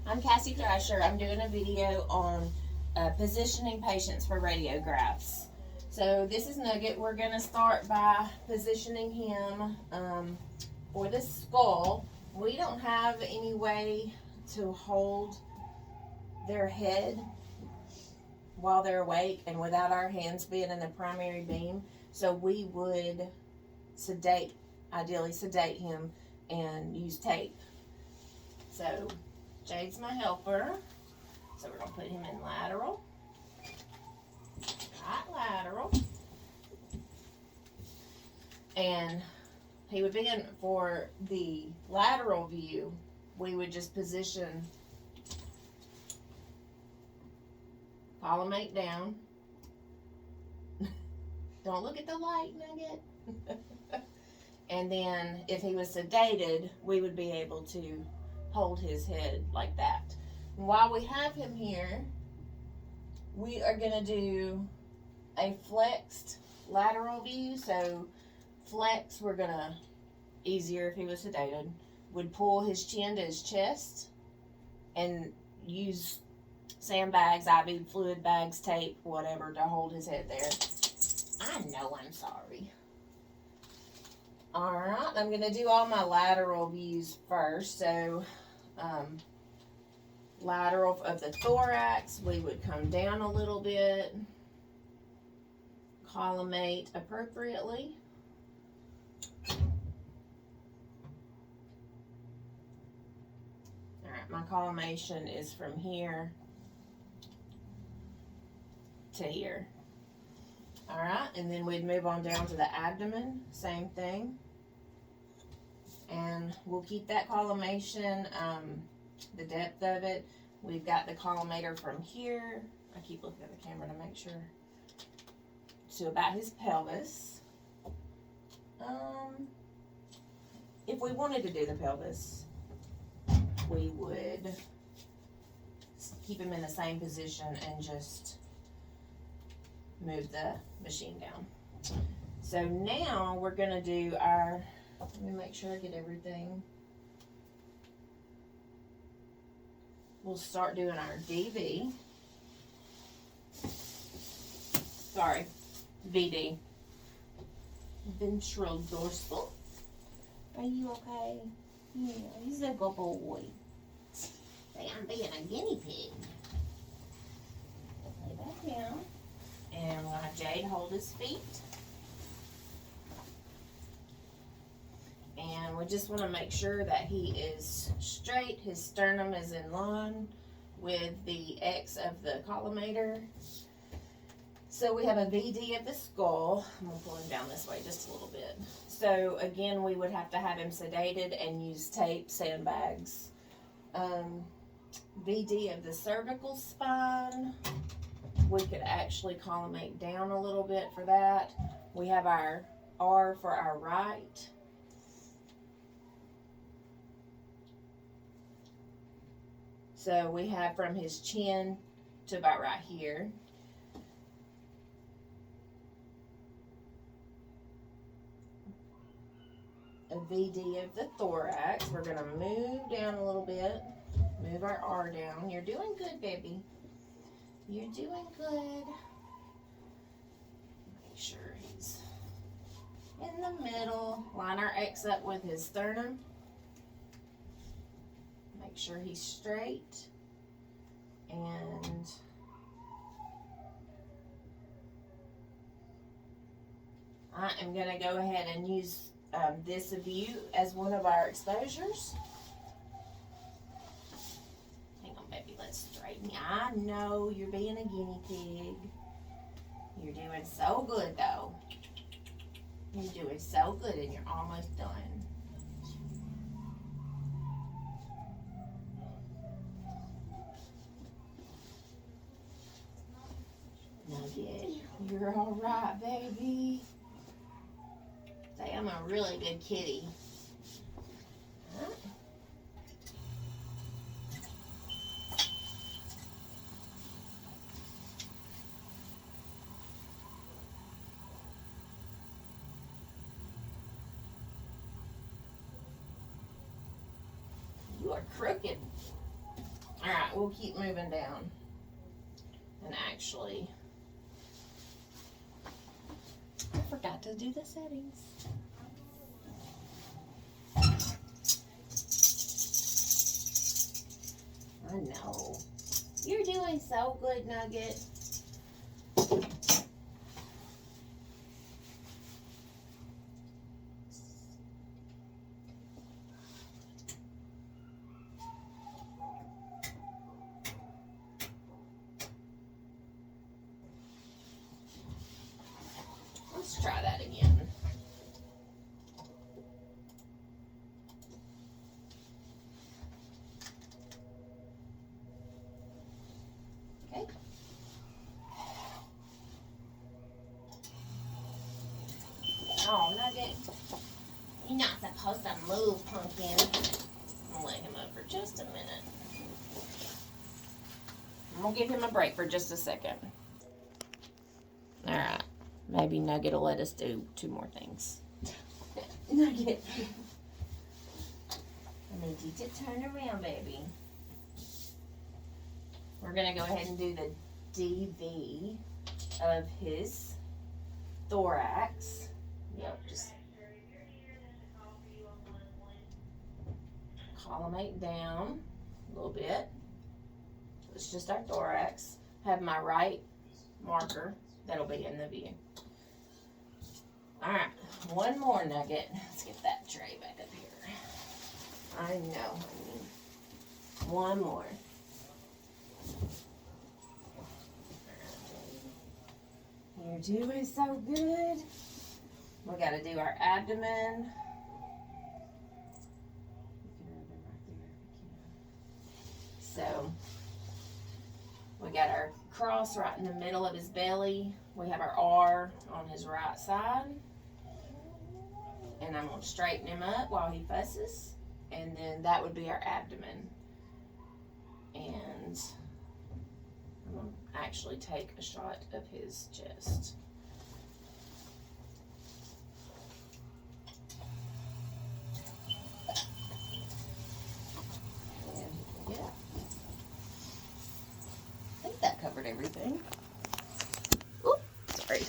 I'm Cassie Thrasher. I'm doing a video on positioning patients for radiographs. So this is Nugget. We're going to start by positioning him for the skull. We don't have any way to hold their head while they're awake and without our hands being in the primary beam. So we would ideally sedate him and use tape. So Jade's my helper. So we're going to put him in lateral. Right lateral. And he would be in, for the lateral view, we would just position collimate down. Don't look at the light, Nugget. And then if he was sedated, we would be able to hold his head like that. And while we have him here, we are going to do a flexed lateral view. So flex, we're going to, easier if he was sedated, would pull his chin to his chest and use sandbags, IV fluid bags, tape, whatever, to hold his head there. I know I'm sorry. Alright, I'm going to do all my lateral views first. So, lateral of the thorax, we would come down a little bit, collimate appropriately. Alright, my collimation is from here to here. Alright, and then we'd move on down to the abdomen, same thing. And we'll keep that collimation, the depth of it. We've got the collimator from here. I keep looking at the camera to make sure. To about his pelvis. If we wanted to do the pelvis, we would keep him in the same position and just move the machine down. So now we're going to do our, let me make sure I get everything. We'll start doing our DV. Sorry, VD. Ventral dorsal. Are you okay? Yeah, he's a good boy. Say, I'm being a guinea pig. Lay back down. And we'll have Jade hold his feet. And we just want to make sure that he is straight. His sternum is in line with the X of the collimator. So we have a VD of the skull. I'm going to pull him down this way just a little bit. So again, we would have to have him sedated and use tape, sandbags. VD of the cervical spine. We could actually collimate down a little bit for that. We have our R for our right. So we have from his chin to about right here. A VD of the thorax. We're going to move down a little bit. Move our R down. You're doing good, baby. You're doing good. Make sure he's in the middle. Line our X up with his sternum. Make sure he's straight. And I am going to go ahead and use this view as one of our exposures. Hang on, baby, let's straighten you. I know you're being a guinea pig. You're doing so good, though. You're doing so good, and you're almost done. Nugget, you're all right, baby. Say, I'm a really good kitty. Huh? You are crooked. Alright, we'll keep moving down. And actually, I forgot to do the settings. I know. You're doing so good, Nugget. Let's try that again. Okay. Oh, Nugget. You're not supposed to move, pumpkin. I'll let him up for just a minute. I'm going to give him a break for just a second. Alright. Maybe Nugget will let us do 2 more things. Nugget. I need you to turn around, baby. We're going to go ahead and do the DV of his thorax. Yep, just collimate down a little bit. It's just our thorax. Have my right marker. That'll be in the view. Alright, 1 more, Nugget. Let's get that tray back up here. I know, honey. 1 more. You're doing so good. We gotta do our abdomen. So, we got our cross right in the middle of his belly. We have our R on his right side. And I'm going to straighten him up while he fusses. And then that would be our abdomen. And I'm going to actually take a shot of his chest. And yeah. I think that covered everything. Oop, sorry.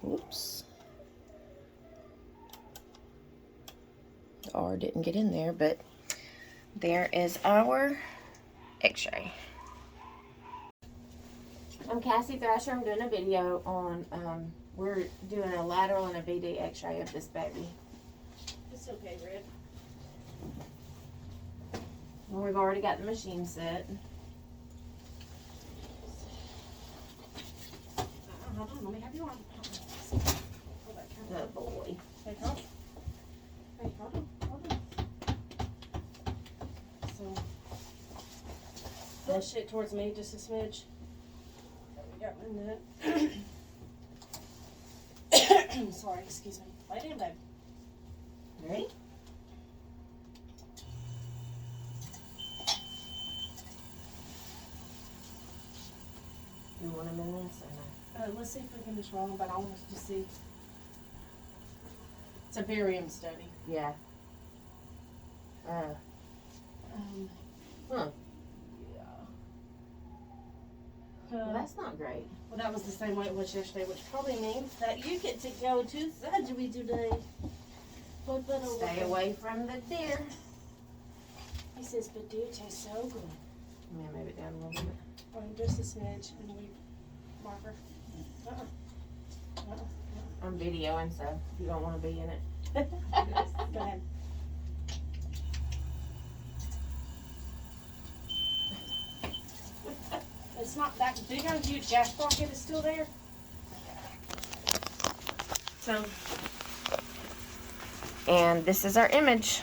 Oops. The R didn't get in there, but there is our x-ray. I'm Cassie Thrasher. I'm doing a video on, we're doing a lateral and a VD x-ray of this baby. It's okay, Red. Well, we've already got the machine set. Hold on, let me have your arm. Oh boy. Hey, hold on. Hey, hold on. So, push it towards me just a smidge. There we go, and then. Sorry, excuse me. Lay down, babe. Ready? You want him in this or no? Let's see if we can just wrong, but I want to see. It's a barium study. Yeah. Yeah. Well, that's not great. Well, that was the same way it was yesterday, which probably means that you get to go to surgery today. Stay away from the deer. He says, but deer tastes so good. Yeah, move it down a little bit. Oh, just a smidge, and we marker. I'm videoing, so if you don't want to be in it. Go ahead. It's not that big on you. Gas pocket is still there. So, and this is our image.